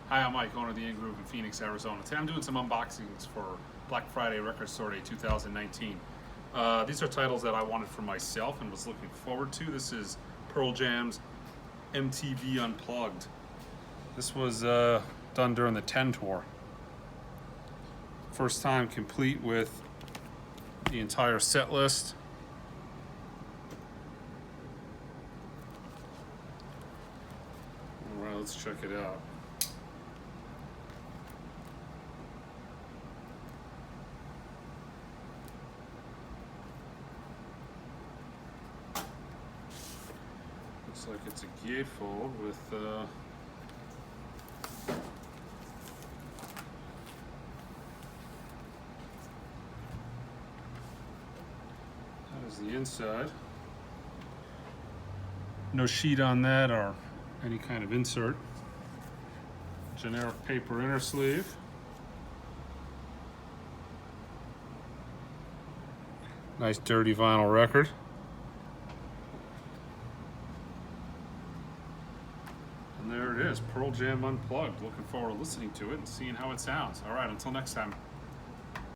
Hi, I'm Mike, owner of the In Groove in Phoenix, Arizona. Today I'm doing some unboxings for Black Friday Record Store Day 2019. These are titles that I wanted for myself and was looking forward to. This is Pearl Jam's MTV Unplugged. This was done during the 10 tour. First time complete with the entire set list. All right, let's check it out. Looks like it's a gatefold with that is the inside. No sheet on that or any kind of insert. Generic paper inner sleeve. Nice dirty vinyl record. And there it is, Pearl Jam Unplugged. Looking forward to listening to it and seeing how it sounds. All right, until next time.